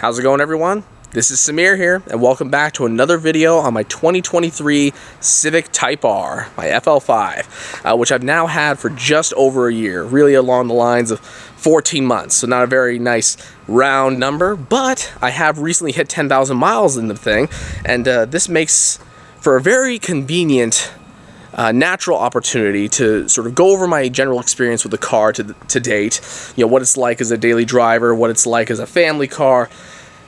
How's it going, everyone? This is Samir here, and welcome back to another video on my 2023 Civic Type R, my FL5, which I've now had for just over a year, really along the lines of 14 months, so not a very nice round number, but I have recently hit 10,000 miles in the thing, and this makes for a very convenient natural opportunity to sort of go over my general experience with the car to date, you know, what it's like as a daily driver, what it's like as a family car,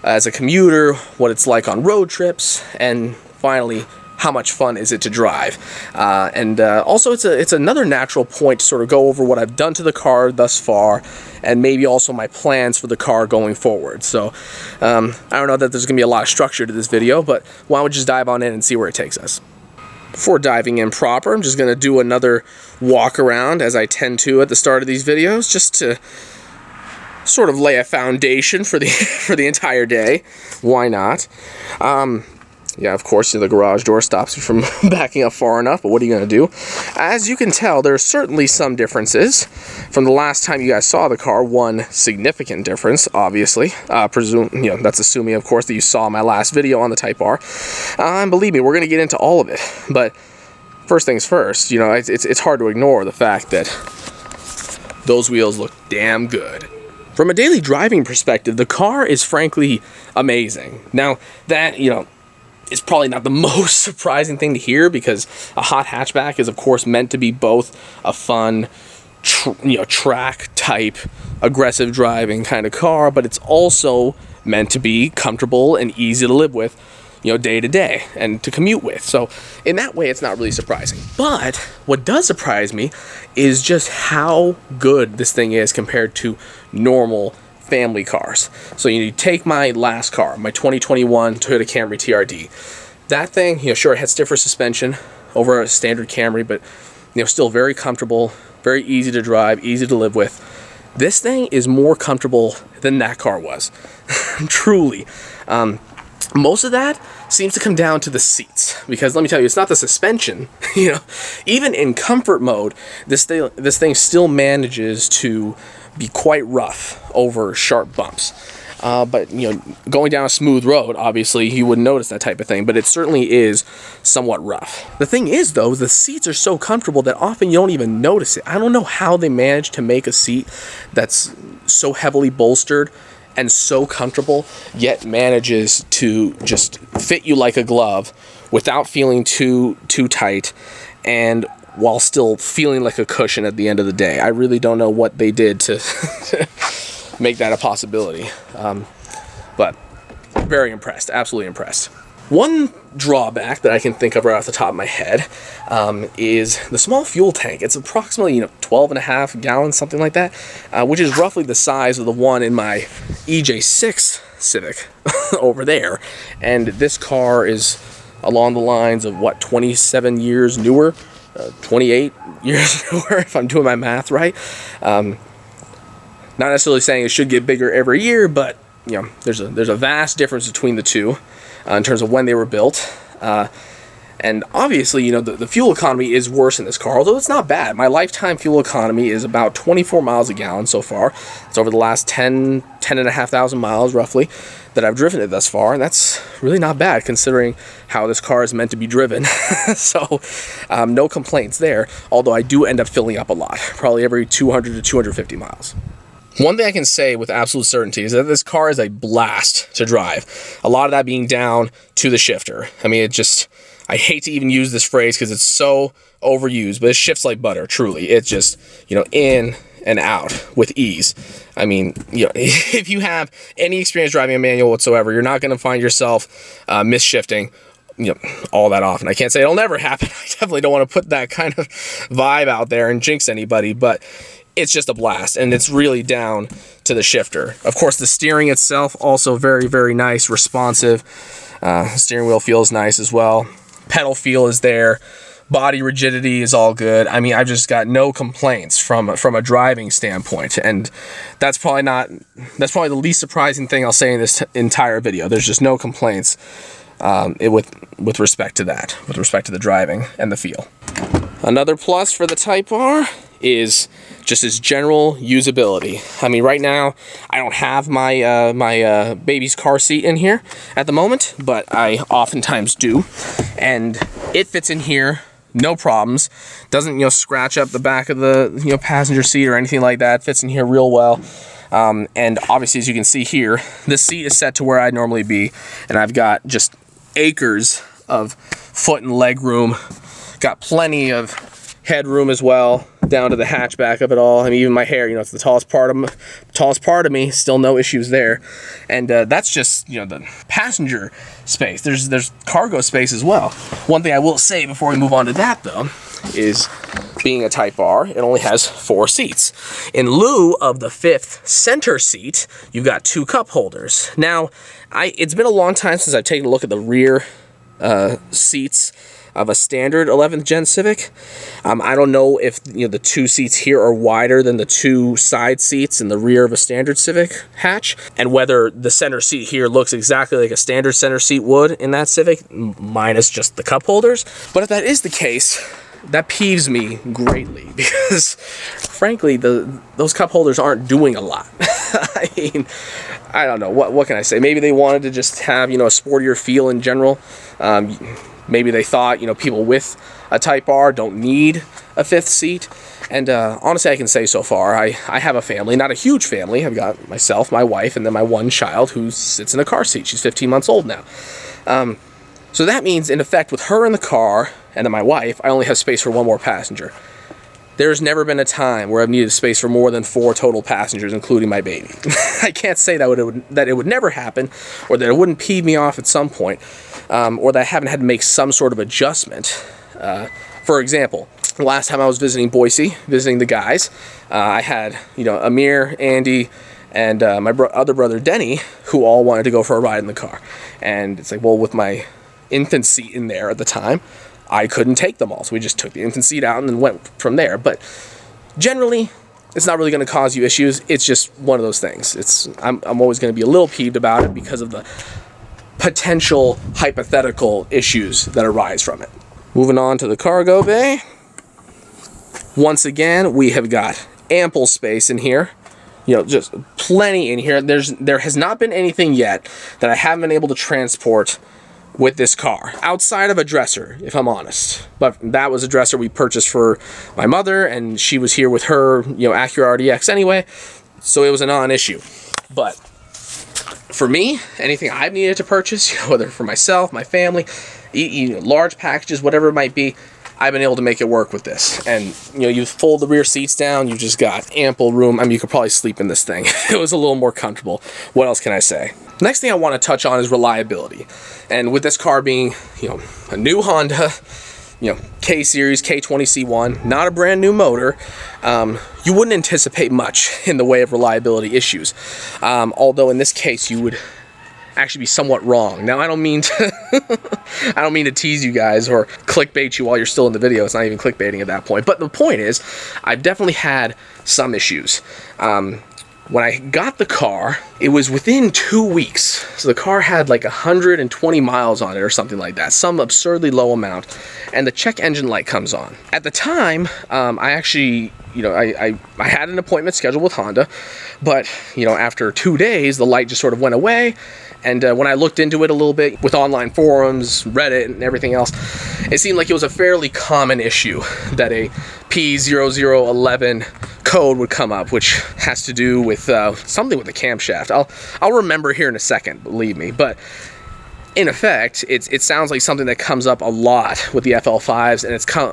as a commuter, what it's like on road trips, and finally, how much fun is it to drive. Also, it's another natural point to sort of go over what I've done to the car thus far, and maybe also my plans for the car going forward. So, I don't know that there's going to be a lot of structure to this video, but why don't we just dive on in and see where it takes us. Before diving in proper, I'm just going to do another walk around, as I tend to at the start of these videos, just to sort of lay a foundation for the entire day. Why not? Yeah, of course, the garage door stops you from backing up far enough, but what are you going to do? As you can tell, there's certainly some differences from the last time you guys saw the car. One significant difference, obviously. That's assuming, of course, that you saw my last video on the Type R. And believe me, we're going to get into all of it. But first things first, you know, it's hard to ignore the fact that those wheels look damn good. From a daily driving perspective, the car is frankly amazing. Now, that, you know, is probably not the most surprising thing to hear, because a hot hatchback is, of course, meant to be both a fun, track type, aggressive driving kind of car, but it's also meant to be comfortable and easy to live with, you know, day to day and to commute with. So in that way, it's not really surprising. But what does surprise me is just how good this thing is compared to normal family cars. So you take my last car, my 2021 Toyota Camry TRD. That thing, you know, sure, it had stiffer suspension over a standard Camry, but, you know, still very comfortable, very easy to drive, easy to live with. This thing is more comfortable than that car was. Truly. Most of that seems to come down to the seats, because let me tell you, it's not the suspension. You know, even in comfort mode, this thing still manages to be quite rough over sharp bumps. But, you know, going down a smooth road, obviously, you wouldn't notice that type of thing, but it certainly is somewhat rough. The thing is, though, the seats are so comfortable that often you don't even notice it. I don't know how they manage to make a seat that's so heavily bolstered and so comfortable, yet manages to just fit you like a glove without feeling too tight, and while still feeling like a cushion at the end of the day. I really don't know what they did to make that a possibility. But very impressed, absolutely impressed. One drawback that I can think of right off the top of my head is the small fuel tank. It's approximately, you know, 12.5 gallons, something like that, which is roughly the size of the one in my EJ6 Civic over there. And this car is along the lines of, what, 27 years newer? 28 years newer, if I'm doing my math right. Not necessarily saying it should get bigger every year, but, you know, there's a vast difference between the two in terms of when they were built. And obviously, you know, the fuel economy is worse in this car, although it's not bad. My lifetime fuel economy is about 24 miles a gallon so far. It's over the last 10,500 miles, roughly, that I've driven it thus far, and that's really not bad, considering how this car is meant to be driven. So, no complaints there, although I do end up filling up a lot, probably every 200 to 250 miles. One thing I can say with absolute certainty is that this car is a blast to drive. A lot of that being down to the shifter. I mean, I hate to even use this phrase because it's so overused, but it shifts like butter, truly. It's just, you know, in and out with ease. I mean, you know, if you have any experience driving a manual whatsoever, you're not going to find yourself misshifting, you know, all that often. I can't say it'll never happen. I definitely don't want to put that kind of vibe out there and jinx anybody, but it's just a blast, and it's really down to the shifter. Of course, the steering itself also very, very nice, responsive. Steering wheel feels nice as well. Pedal feel is there. Body rigidity is all good. I mean, I've just got no complaints from a driving standpoint, and that's probably the least surprising thing I'll say in this entire video. There's just no complaints with respect to that, with respect to the driving and the feel. Another plus for the Type R is just its general usability. I mean, right now I don't have my my baby's car seat in here at the moment, but I oftentimes do, and it fits in here no problems. Doesn't, you know, scratch up the back of the, you know, passenger seat or anything like that. Fits in here real well. And obviously, as you can see here, this seat is set to where I'd normally be, and I've got just acres of foot and leg room. Got plenty of headroom as well down to the hatchback of it all. I mean, even my hair, you know, it's the tallest part of me. Still no issues there. And that's just, you know, the passenger space. There's cargo space as well. One thing I will say before we move on to that, though, is being a Type R, it only has 4 seats. In lieu of the 5th center seat, you've got 2 cup holders. Now, it's been a long time since I've taken a look at the rear seats of a standard 11th gen Civic. I don't know if, you know, the 2 seats here are wider than the 2 side seats in the rear of a standard Civic hatch, and whether the center seat here looks exactly like a standard center seat would in that Civic, minus just the cup holders. But if that is the case, that peeves me greatly, because frankly those cup holders aren't doing a lot. I mean, I don't know, what can I say? Maybe they wanted to just have, you know, a sportier feel in general. Maybe they thought, you know, people with a Type R don't need a 5th seat. And honestly, I can say so far, I have a family, not a huge family. I've got myself, my wife, and then my 1 child who sits in a car seat. She's 15 months old now. So that means, in effect, with her in the car and then my wife, I only have space for 1 more passenger. There's never been a time where I've needed space for more than 4 total passengers, including my baby. I can't say that it would never happen, or that it wouldn't peeve me off at some point, or that I haven't had to make some sort of adjustment. For example, the last time I was visiting Boise, visiting the guys, I had, you know, Amir, Andy, and my other brother Denny, who all wanted to go for a ride in the car. And it's like, well, with my infant seat in there at the time, I couldn't take them all, so we just took the infant seat out and then went from there. But generally, it's not really going to cause you issues. It's just one of those things. I'm always going to be a little peeved about it because of the potential hypothetical issues that arise from it. Moving on to the cargo bay. Once again, we have got ample space in here. You know, just plenty in here. There has not been anything yet that I haven't been able to transport with this car, outside of a dresser, if I'm honest. But that was a dresser we purchased for my mother, and she was here with her, you know, Acura RDX anyway, so it was a non-issue. But for me, anything I've needed to purchase, you know, whether for myself, my family, you know, large packages, whatever it might be, I've been able to make it work with this. And, you know, you fold the rear seats down, you've just got ample room. I mean, you could probably sleep in this thing. It was a little more comfortable. What else can I say? Next thing I want to touch on is reliability. And with this car being, you know, a new Honda, you know, K-Series, K20C1, not a brand new motor, you wouldn't anticipate much in the way of reliability issues. Although in this case, you would actually be somewhat wrong. Now, I don't mean to tease you guys or clickbait you while you're still in the video. It's not even clickbaiting at that point. But the point is, I've definitely had some issues. When I got the car, it was within 2 weeks. So the car had like 120 miles on it or something like that, some absurdly low amount, and the check engine light comes on. At the time, I actually, you know, I had an appointment scheduled with Honda, but, you know, after 2 days, the light just sort of went away. And when I looked into it a little bit with online forums, Reddit, and everything else, it seemed like it was a fairly common issue that a P0011 code would come up, which has to do with something with the camshaft. I'll remember here in a second, believe me. But in effect, it sounds like something that comes up a lot with the FL5s,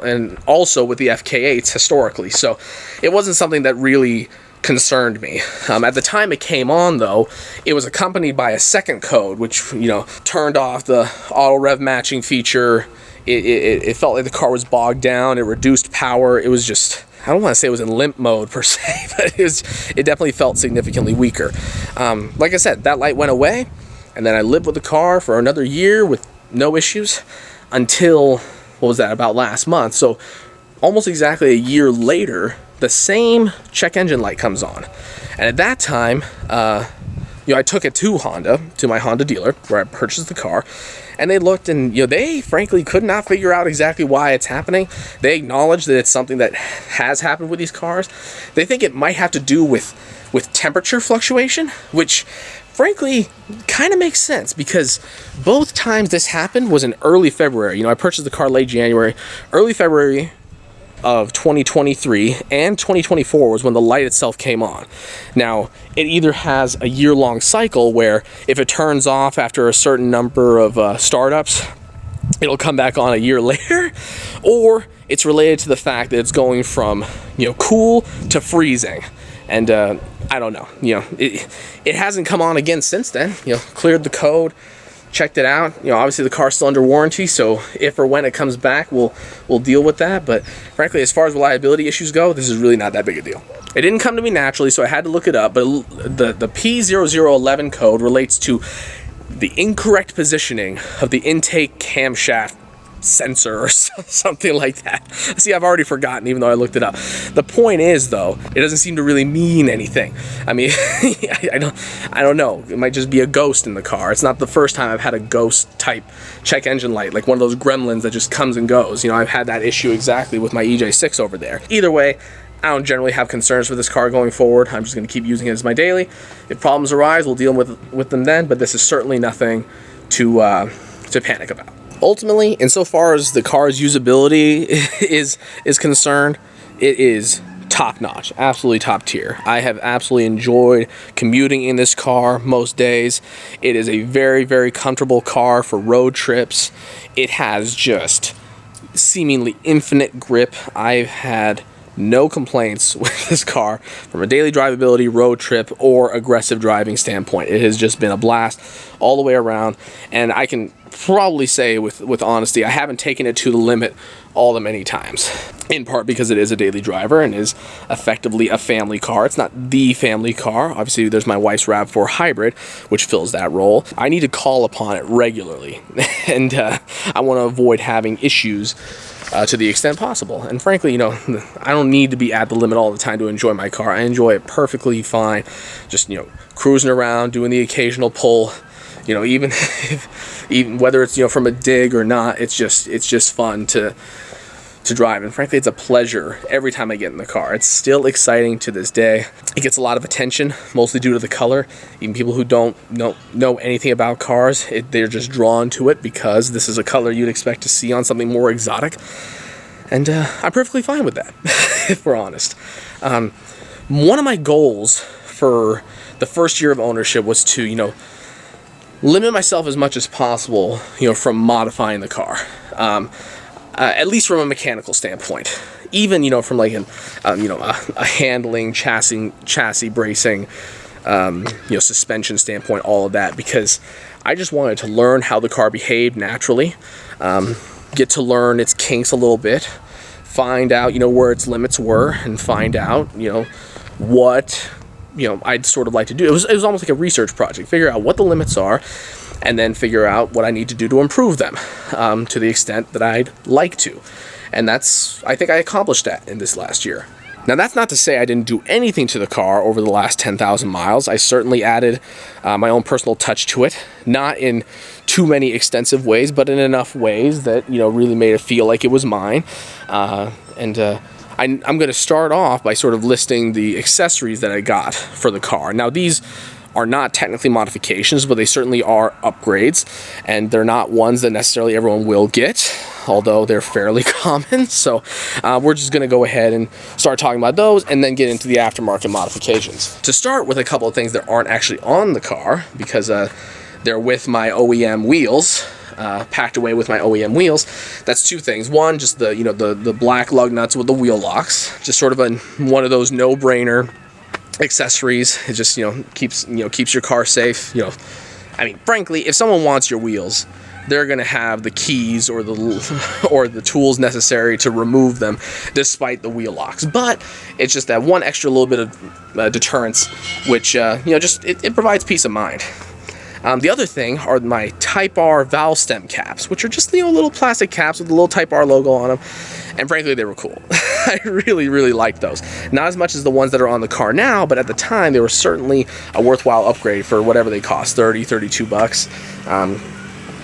and also with the FK8s historically. So it wasn't something that really concerned me. At the time it came on, though, it was accompanied by a second code, which, you know, turned off the auto rev matching feature. It felt like the car was bogged down. It reduced power. It was just, I don't want to say it was in limp mode per se, but it definitely felt significantly weaker. Like I said, that light went away, and then I lived with the car for another year with no issues until, what was that, about last month. So almost exactly a year later, the same check engine light comes on. And at that time, I took it to Honda, to my Honda dealer where I purchased the car, and they looked, and they frankly could not figure out exactly why it's happening. They acknowledge that it's something that has happened with these cars. They think it might have to do with temperature fluctuation, which frankly kind of makes sense, because both times this happened was in early February. I purchased the car late January. Early February of 2023 and 2024 was when the light itself came on. Now, it either has a year-long cycle where if it turns off after a certain number of startups, it'll come back on a year later, or it's related to the fact that it's going from cool to freezing. And I don't know. It hasn't come on again since then. Cleared the code, checked it out. Obviously the car's still under warranty, so if or when it comes back, we'll deal with that. But frankly, as far as reliability issues go, this is really not that big a deal. It didn't come to me naturally, so I had to look it up. But the P0011 code relates to the incorrect positioning of the intake camshaft sensor or something like that. See, I've already forgotten, even though I looked it up. The point is, though, it doesn't seem to really mean anything. I mean, I don't know. It might just be a ghost in the car. It's not the first time I've had a ghost type check engine light, like one of those gremlins that just comes and goes. I've had that issue exactly with my EJ6 over there. Either way, I don't generally have concerns for this car going forward. I'm just going to keep using it as my daily. If problems arise, we'll deal with them then, but this is certainly nothing to panic about. Ultimately, insofar as the car's usability is concerned, it is top-notch, absolutely top tier. I have absolutely enjoyed commuting in this car most days. It is a very, very comfortable car for road trips. It has just seemingly infinite grip. I've had no complaints with this car from a daily drivability, road trip, or aggressive driving standpoint. It has just been a blast all the way around, and I can probably say with honesty, I haven't taken it to the limit all the many times, in part because it is a daily driver and is effectively a family car. It's not the family car. Obviously, there's my wife's RAV4 hybrid, which fills that role. I need to call upon it regularly, and I want to avoid having issues to the extent possible. And frankly, I don't need to be at the limit all the time to enjoy my car. I enjoy it perfectly fine, just cruising around, doing the occasional pull. Even whether it's from a dig or not, it's just fun to drive, and frankly, it's a pleasure every time I get in the car. It's still exciting to this day. It gets a lot of attention, mostly due to the color. Even people who don't know anything about cars, they're just drawn to it because this is a color you'd expect to see on something more exotic, and I'm perfectly fine with that, if we're honest. One of my goals for the first year of ownership was to, limit myself as much as possible, from modifying the car. At least from a mechanical standpoint, even from like a handling, chassis bracing, suspension standpoint, all of that, because I just wanted to learn how the car behaved naturally, get to learn its kinks a little bit, find out where its limits were, and find out what I'd sort of like to do. It was almost like a research project, figure out what the limits are, and then figure out what I need to do to improve them to the extent that I'd like to. And I think I accomplished that in this last year. Now, that's not to say I didn't do anything to the car over the last 10,000 miles. I certainly added my own personal touch to it, not in too many extensive ways, but in enough ways that, really made it feel like it was mine. I'm going to start off by sort of listing the accessories that I got for the car. Now, these are not technically modifications, but they certainly are upgrades, and they're not ones that necessarily everyone will get, although they're fairly common. So we're just going to go ahead and start talking about those and then get into the aftermarket modifications. To start with a couple of things that aren't actually on the car, because they're with my OEM wheels, packed away with my OEM wheels. That's two things. One, just the black lug nuts with the wheel locks, just sort of one of those no-brainer accessories. It just keeps your car safe. I mean, frankly, if someone wants your wheels, they're gonna have the keys or the tools necessary to remove them, despite the wheel locks. But it's just that one extra little bit of deterrence, which it provides peace of mind. The other thing are my Type R valve stem caps, which are just little plastic caps with the little Type R logo on them, and frankly, they were cool. I really, really liked those. Not as much as the ones that are on the car now, but at the time they were certainly a worthwhile upgrade for whatever they cost, 30, 32 bucks.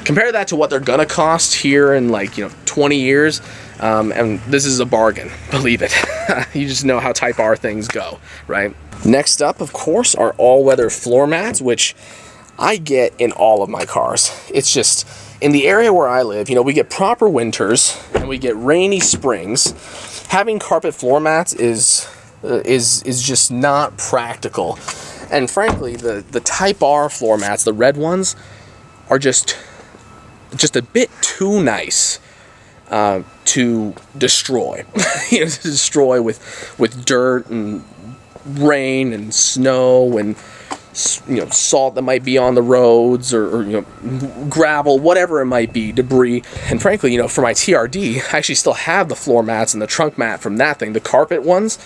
Compare that to what they're gonna cost here in, like, 20 years, and this is a bargain, believe it. You just know how Type R things go, right? Next up, of course, are all-weather floor mats, which I get in all of my cars. It's just, in the area where I live, we get proper winters and we get rainy springs. Having carpet floor mats is just not practical. And frankly, the Type R floor mats, the red ones, are just a bit too nice to destroy. To destroy with dirt and rain and snow and salt that might be on the roads, or gravel, whatever it might be, debris. And frankly, for my TRD, I actually still have the floor mats and the trunk mat from that thing, the carpet ones,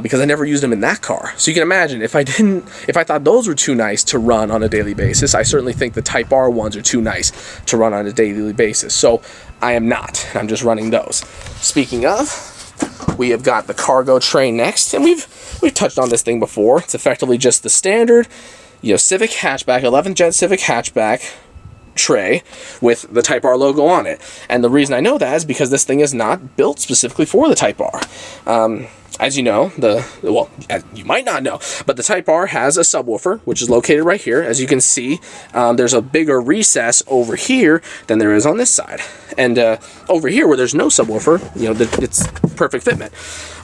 because I never used them in that car. So you can imagine, if I thought those were too nice to run on a daily basis, I certainly think the Type R ones are too nice to run on a daily basis. So I am not. I'm just running those. Speaking of, we have got the cargo tray next, and we've touched on this thing before. It's effectively just the standard, Civic hatchback, 11th gen Civic hatchback tray with the Type R logo on it. And the reason I know that is because this thing is not built specifically for the Type R. As you know, as you might not know, but the Type R has a subwoofer, which is located right here. As you can see, there's a bigger recess over here than there is on this side. And over here, where there's no subwoofer, it's perfect fitment.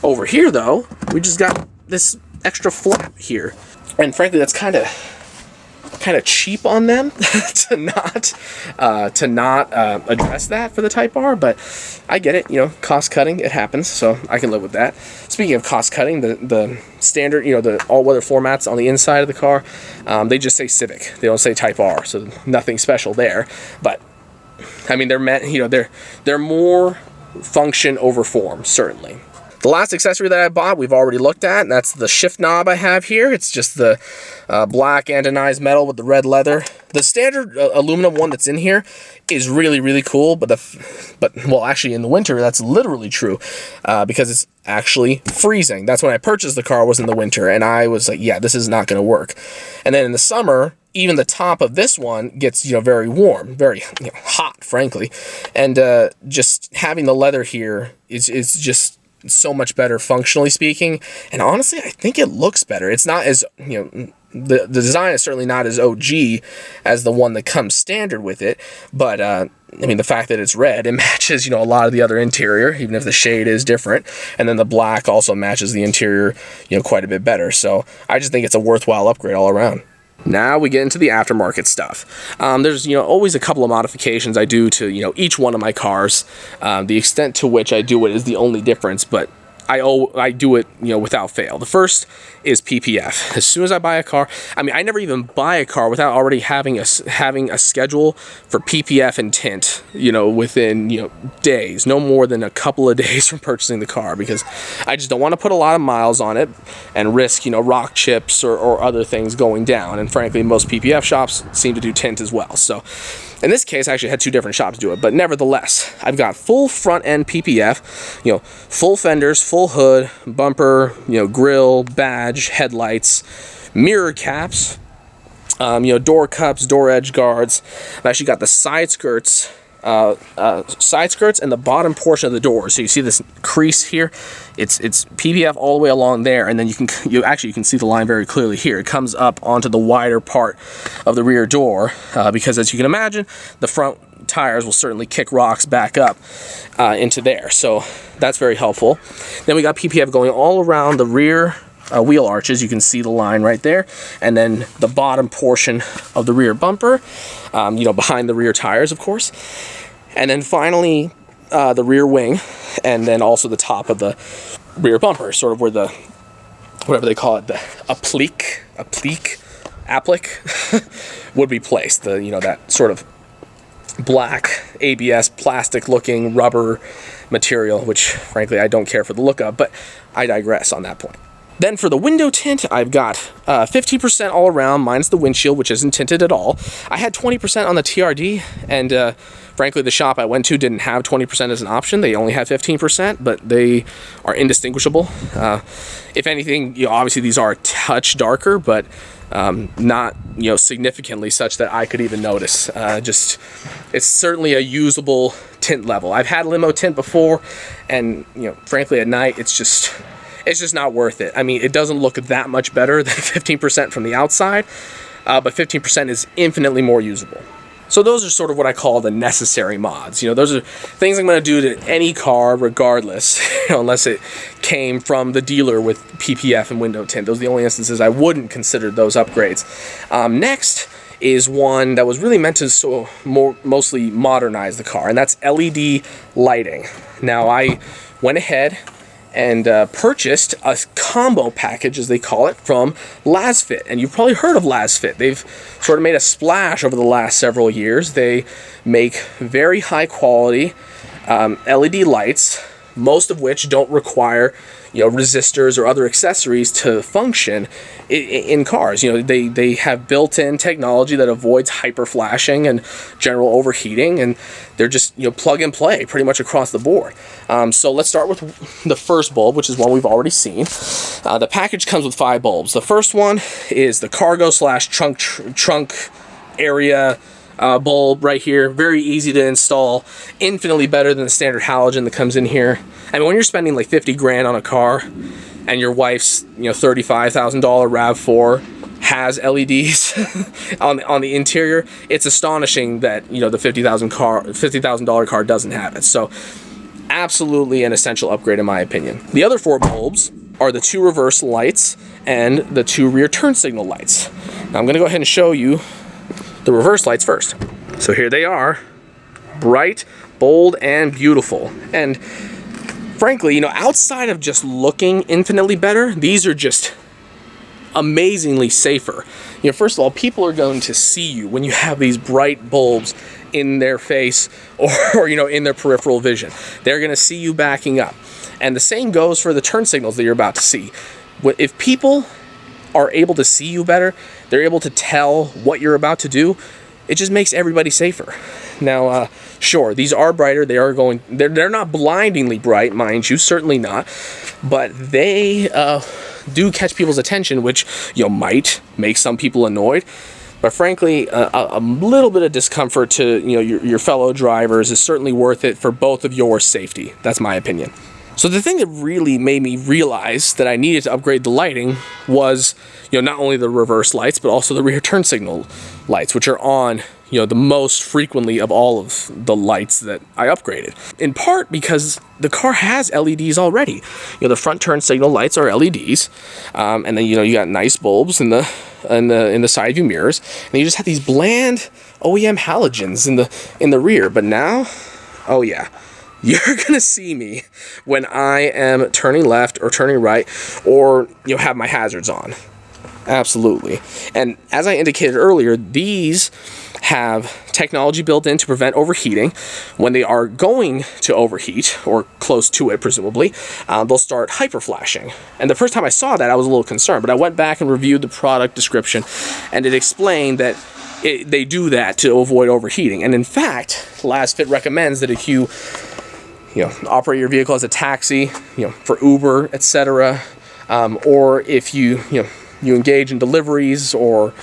Over here, though, we just got this extra flap here. And frankly, that's kind of cheap on them to not address that for the Type R, but I get it. Cost cutting, it happens, so I can live with that. Speaking of cost cutting, the standard, the all-weather floor mats on the inside of the car, they just say Civic. They don't say Type R, so nothing special there. But I mean, they're meant, they're more function over form, certainly. The last accessory that I bought, we've already looked at, and that's the shift knob I have here. It's just the black anodized metal with the red leather. The standard aluminum one that's in here is really, really cool, but actually in the winter, that's literally true, because it's actually freezing. That's when I purchased the car, was in the winter, and I was like, yeah, this is not going to work. And then in the summer, even the top of this one gets, very warm, very hot, frankly. And just having the leather here is just so much better functionally speaking, and honestly I think it looks better. It's not as the design is certainly not as OG as the one that comes standard with it, but I mean, the fact that it's red, it matches a lot of the other interior, even if the shade is different, and then the black also matches the interior quite a bit better. So I just think it's a worthwhile upgrade all around. Now we get into the aftermarket stuff. There's always a couple of modifications I do to each one of my cars. The extent to which I do it is the only difference, but I do it without fail. The first is PPF. As soon as I buy a car, I mean, I never even buy a car without already having a schedule for PPF and tint, within days, no more than a couple of days from purchasing the car, because I just don't want to put a lot of miles on it and risk rock chips or other things going down. And frankly, most PPF shops seem to do tint as well. So in this case, I actually had two different shops do it, but nevertheless, I've got full front end PPF, full fenders, full hood, bumper, grill, badge, headlights, mirror caps, door cups, door edge guards. I've actually got the side skirts and the bottom portion of the door. So you see this crease here, it's PPF all the way along there, and then you can see the line very clearly here. It comes up onto the wider part of the rear door, because as you can imagine, the front tires will certainly kick rocks back up into there. So that's very helpful. Then we got PPF going all around the rear wheel arches. You can see the line right there, and then the bottom portion of the rear bumper, behind the rear tires, of course, and then finally the rear wing, and then also the top of the rear bumper, sort of where the, whatever they call it, the applique would be placed. That sort of black ABS plastic looking rubber material, which frankly I don't care for the look of, but I digress on that point. Then for the window tint, I've got 15% all around, minus the windshield, which isn't tinted at all. I had 20% on the TRD, and frankly, the shop I went to didn't have 20% as an option. They only had 15%, but they are indistinguishable. If anything, obviously these are a touch darker, but not significantly such that I could even notice. It's certainly a usable tint level. I've had limo tint before, and frankly, at night it's just not worth it. I mean, it doesn't look that much better than 15% from the outside, but 15% is infinitely more usable. So those are sort of what I call the necessary mods. Those are things I'm going to do to any car regardless, unless it came from the dealer with PPF and window tint. Those are the only instances I wouldn't consider those upgrades. Next is one that was really meant to mostly modernize the car, and that's LED lighting. Now, I went ahead and purchased a combo package, as they call it, from Lasfit. And you've probably heard of Lasfit. They've sort of made a splash over the last several years. They make very high quality LED lights, most of which don't require resistors or other accessories to function in cars. They have built-in technology that avoids hyper flashing and general overheating, and they're just plug and play pretty much across the board. So let's start with the first bulb, which is one we've already seen. The package comes with 5 bulbs. The first one is the cargo / trunk area bulb right here. Very easy to install, infinitely better than the standard halogen that comes in here. I mean, when you're spending like 50 grand on a car and your wife's $35,000 RAV4 has LEDs on the interior, it's astonishing that the $50,000 car doesn't have it. So absolutely an essential upgrade in my opinion. The other 4 bulbs are the 2 reverse lights and the 2 rear turn signal lights. Now I'm going to go ahead and show you the reverse lights first. So here they are, bright, bold, and beautiful. And frankly, outside of just looking infinitely better, these are just amazingly safer. First of all, people are going to see you when you have these bright bulbs in their face or in their peripheral vision. They're going to see you backing up. And the same goes for the turn signals that you're about to see. If people are able to see you better, they're able to tell what you're about to do, it just makes everybody safer. Now, sure, these are brighter. They're not blindingly bright, mind you, certainly not, but they do catch people's attention, which might make some people annoyed. But frankly, a little bit of discomfort to your fellow drivers is certainly worth it for both of your safety. That's my opinion. So the thing that really made me realize that I needed to upgrade the lighting was, not only the reverse lights, but also the rear turn signal lights, which are on, the most frequently of all of the lights that I upgraded. In part because the car has LEDs already. The front turn signal lights are LEDs, and then you got nice bulbs in the side view mirrors, and you just have these bland OEM halogens in the rear. But now, oh yeah, you're gonna see me when I am turning left or turning right, or have my hazards on. Absolutely. And as I indicated earlier, these have technology built in to prevent overheating. When they are going to overheat, or close to it presumably, they'll start hyper flashing. And the first time I saw that, I was a little concerned, but I went back and reviewed the product description, and it explained that they do that to avoid overheating. And in fact, Lasfit recommends that if you operate your vehicle as a taxi, for Uber, etc., or if you engage in deliveries, or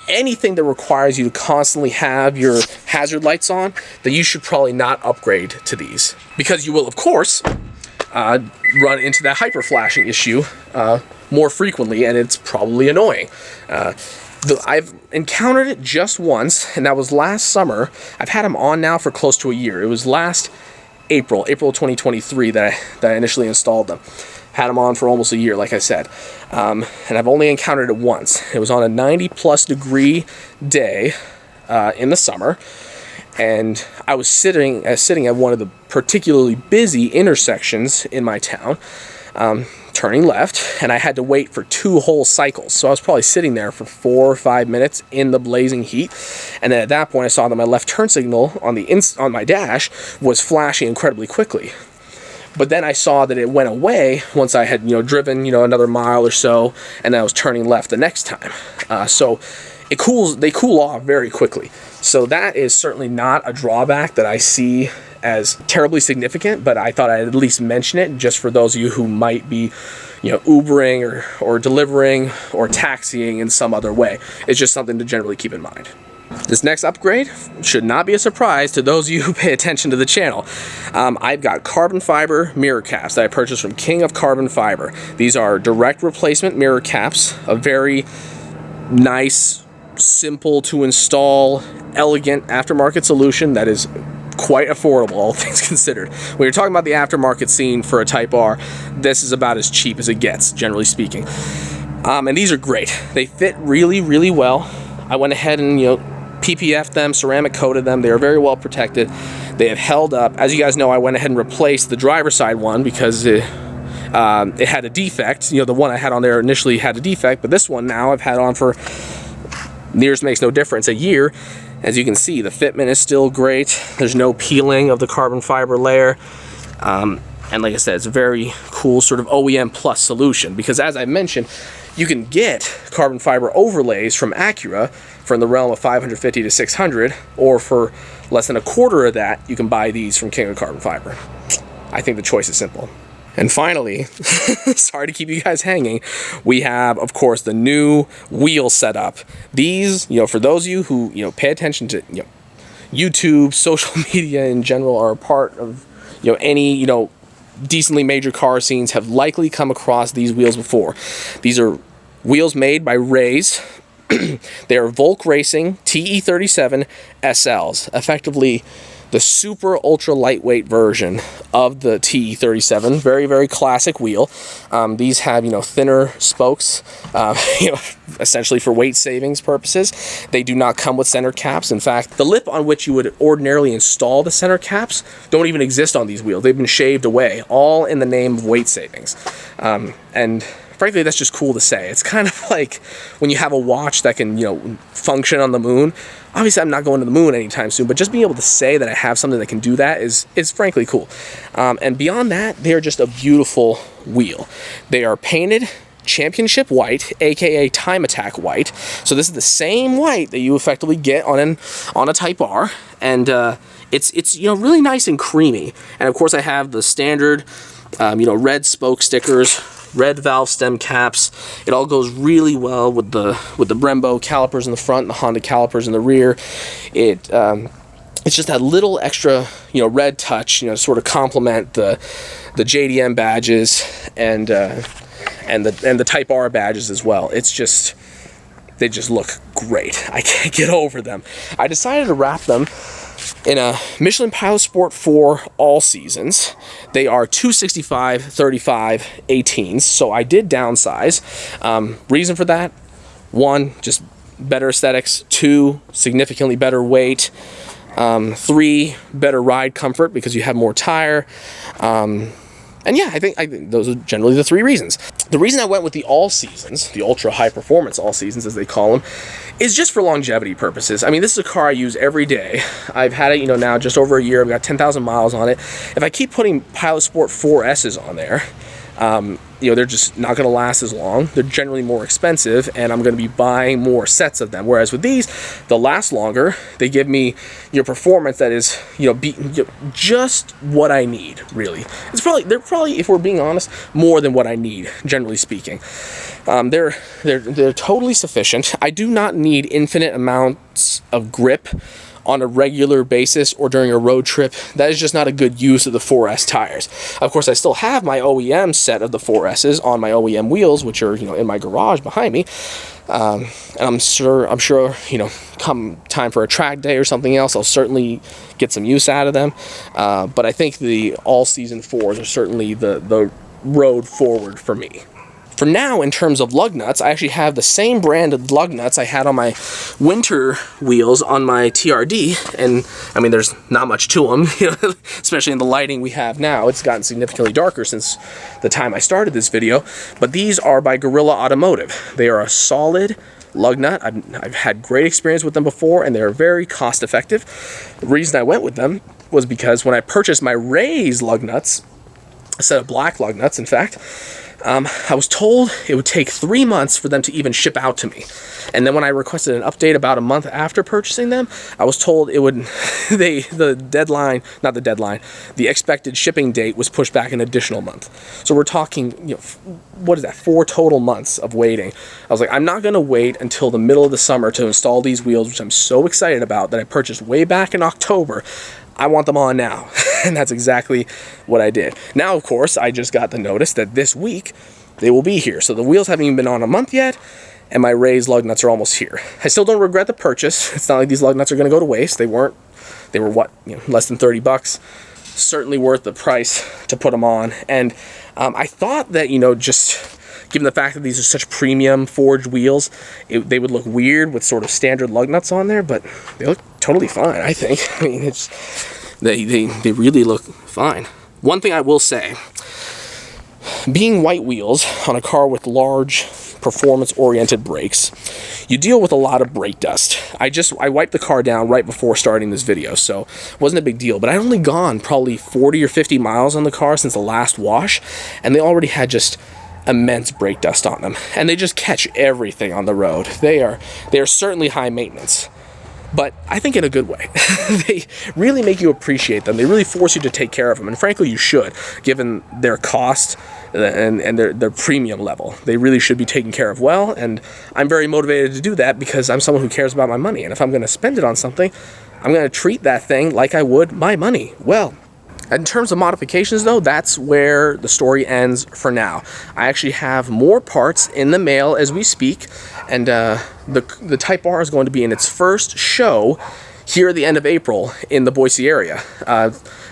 anything that requires you to constantly have your hazard lights on, that you should probably not upgrade to these, because you will, of course, run into that hyper flashing issue more frequently, and it's probably annoying. I've encountered it just once, and that was last summer. I've had them on now for close to a year. It was last April 2023 that I initially installed them. Had them on for almost a year, like I said, and I've only encountered it once. It was on a 90+ degree day in the summer, and I was sitting at one of the particularly busy intersections in my town, turning left, and I had to wait for 2 whole cycles. So I was probably sitting there for 4 or 5 minutes in the blazing heat, and then at that point I saw that my left turn signal on my dash was flashing incredibly quickly. But then I saw that it went away once I had, driven, another mile or so, and then I was turning left the next time. So they cool off very quickly. So that is certainly not a drawback that I see as terribly significant, but I thought I'd at least mention it just for those of you who might be, Ubering or delivering or taxiing in some other way. It's just something to generally keep in mind. This next upgrade should not be a surprise to those of you who pay attention to the channel. I've got carbon fiber mirror caps that I purchased from King of Carbon Fiber. These are direct replacement mirror caps, a very nice, simple to install, elegant aftermarket solution that is quite affordable, all things considered. When you're talking about the aftermarket scene for a Type R, this is about as cheap as it gets, generally speaking. And these are great. They fit really, really well. I went ahead and, PPF'd them, ceramic coated them. They are very well protected. They have held up. As you guys know, I went ahead and replaced the driver's side one because it had a defect. The one I had on there initially had a defect, but this one now I've had on for years, makes no difference, a year. As you can see, the fitment is still great. There's no peeling of the carbon fiber layer. And like I said, it's a very cool sort of OEM plus solution, because as I mentioned, you can get carbon fiber overlays from Acura for in the realm of $550 to $600, or for less than a quarter of that, you can buy these from King of Carbon Fiber. I think the choice is simple. And finally, sorry to keep you guys hanging, we have, of course, the new wheel setup. These, for those of you who, pay attention to, YouTube, social media in general, are a part of, any, decently major car scenes, have likely come across these wheels before. These are wheels made by Race. They are Volk Racing TE37 SLs, effectively the super ultra lightweight version of the TE37. Very, very classic wheel. These have, thinner spokes, essentially for weight savings purposes. They do not come with center caps. In fact, the lip on which you would ordinarily install the center caps don't even exist on these wheels. They've been shaved away, all in the name of weight savings. And frankly, that's just cool to say. It's kind of like when you have a watch that can, function on the moon. Obviously, I'm not going to the moon anytime soon, but just being able to say that I have something that can do that is frankly cool. And beyond that, they are just a beautiful wheel. They are painted championship white, aka time attack white. So this is the same white that you effectively get on a Type R, and it's really nice and creamy. And of course, I have the standard red spoke stickers, red valve stem caps. It all goes really well with the Brembo calipers in the front and the Honda calipers in the rear. It's just that little extra red touch, to sort of complement the JDM badges and the Type R badges as well. They just look great. I can't get over them. I decided to wrap them in a Michelin Pilot Sport 4 all seasons. They are 265/35 18s, so I did downsize. Reason for that: 1, just better aesthetics. 2, significantly better weight. 3, better ride comfort because you have more tire. And yeah, I think those are generally the 3 reasons. The reason I went with the all seasons, the ultra high performance all seasons as they call them, is just for longevity purposes. I mean, this is a car I use every day. I've had it, now just over a year. I've got 10,000 miles on it. If I keep putting Pilot Sport 4S's on there, they're just not going to last as long. They're generally more expensive, and I'm going to be buying more sets of them. Whereas with these, they'll last longer. They give me performance that is just what I need. Really, they're probably, if we're being honest, more than what I need, generally speaking. They're totally sufficient. I do not need infinite amounts of grip on a regular basis or during a road trip. That is just not a good use of the 4S tires. Of course, I still have my OEM set of the 4S's on my OEM wheels, which are in my garage behind me. And I'm sure come time for a track day or something else, I'll certainly get some use out of them. But I think the all-season 4s are certainly the road forward for me. For now, in terms of lug nuts, I actually have the same brand of lug nuts I had on my winter wheels on my TRD, and I mean, there's not much to them, especially in the lighting we have now. It's gotten significantly darker since the time I started this video, but these are by Gorilla Automotive. They are a solid lug nut. I've had great experience with them before, and they're very cost effective. The reason I went with them was because when I purchased my Rays lug nuts, a set of black lug nuts, in fact. I was told it would take 3 months for them to even ship out to me. And then when I requested an update about a month after purchasing them, I was told it would, the expected shipping date was pushed back an additional month. So we're talking, what is that, 4 total months of waiting. I was like, I'm not going to wait until the middle of the summer to install these wheels, which I'm so excited about, that I purchased way back in October. I want them on now. And that's exactly what I did. Now, of course, I just got the notice that this week they will be here. So the wheels haven't even been on a month yet, and my raised lug nuts are almost here. I still don't regret the purchase. It's not like these lug nuts are going to go to waste. They were what, less than 30 bucks. Certainly worth the price to put them on. And I thought that, just given the fact that these are such premium forged wheels, they would look weird with sort of standard lug nuts on there, but they look totally fine, I think. I mean, they really look fine. One thing I will say, being white wheels on a car with large performance-oriented brakes, you deal with a lot of brake dust. I wiped the car down right before starting this video, so it wasn't a big deal, but I'd only gone probably 40 or 50 miles on the car since the last wash, and they already had just immense brake dust on them, and they just catch everything on the road. They are certainly high maintenance, but I think in a good way. They really make you appreciate them. They really force you to take care of them, and frankly you should, given their cost and their premium level. They really should be taken care of well, and I'm very motivated to do that because I'm someone who cares about my money, and if I'm going to spend it on something, I'm going to treat that thing like I would my money. Well, in terms of modifications, though, that's where the story ends for now. I actually have more parts in the mail as we speak, and the Type R is going to be in its first show here at the end of April in the Boise area.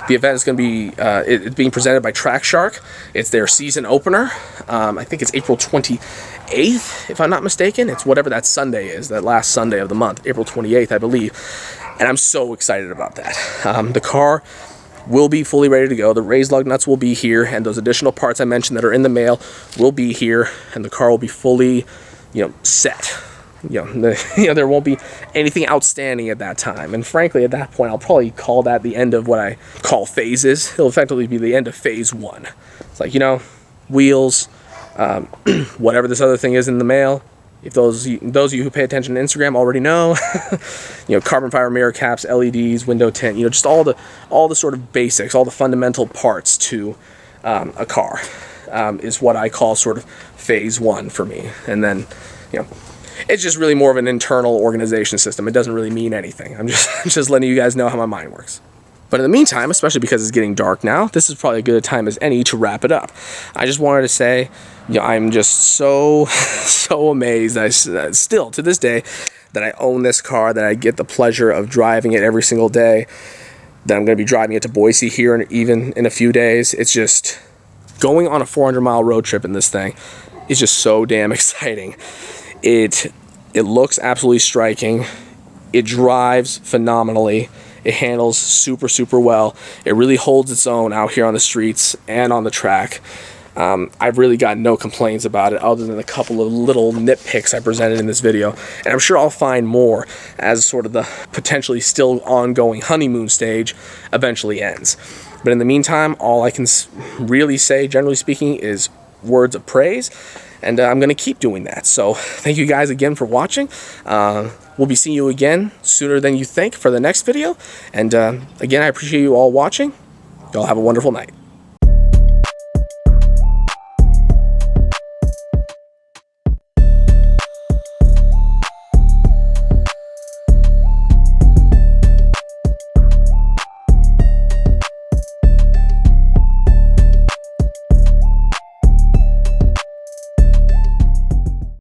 The event is going to be it's being presented by Track Shark. It's their season opener. I think it's April 28th, if I'm not mistaken. It's whatever that Sunday is, that last Sunday of the month, April 28th, I believe. And I'm so excited about that. The car will be fully ready to go. The raised lug nuts will be here, and those additional parts I mentioned that are in the mail will be here, and the car will be fully, set. There won't be anything outstanding at that time. And frankly, at that point, I'll probably call that the end of what I call phases. It'll effectively be the end of phase 1. It's like, wheels, whatever this other thing is in the mail. If those of you who pay attention to Instagram already know, carbon fiber mirror caps, LEDs, window tint, just all the sort of basics, all the fundamental parts to a car is what I call sort of phase 1 for me. And then, it's just really more of an internal organization system. It doesn't really mean anything. I'm just letting you guys know how my mind works. But in the meantime, especially because it's getting dark now, this is probably a good time as any to wrap it up. I just wanted to say, I'm just so amazed, still to this day, that I own this car, that I get the pleasure of driving it every single day, that I'm going to be driving it to Boise here even in a few days. It's just going on a 400-mile road trip in this thing is just so damn exciting. It looks absolutely striking. It drives phenomenally. It handles super well. It really holds its own out here on the streets and on the track. I've really got no complaints about it other than a couple of little nitpicks I presented in this video. And I'm sure I'll find more as sort of the potentially still ongoing honeymoon stage eventually ends. But in the meantime, all I can really say, generally speaking, is words of praise. And I'm going to keep doing that. So thank you guys again for watching. We'll be seeing you again sooner than you think for the next video. And again, I appreciate you all watching. Y'all have a wonderful night.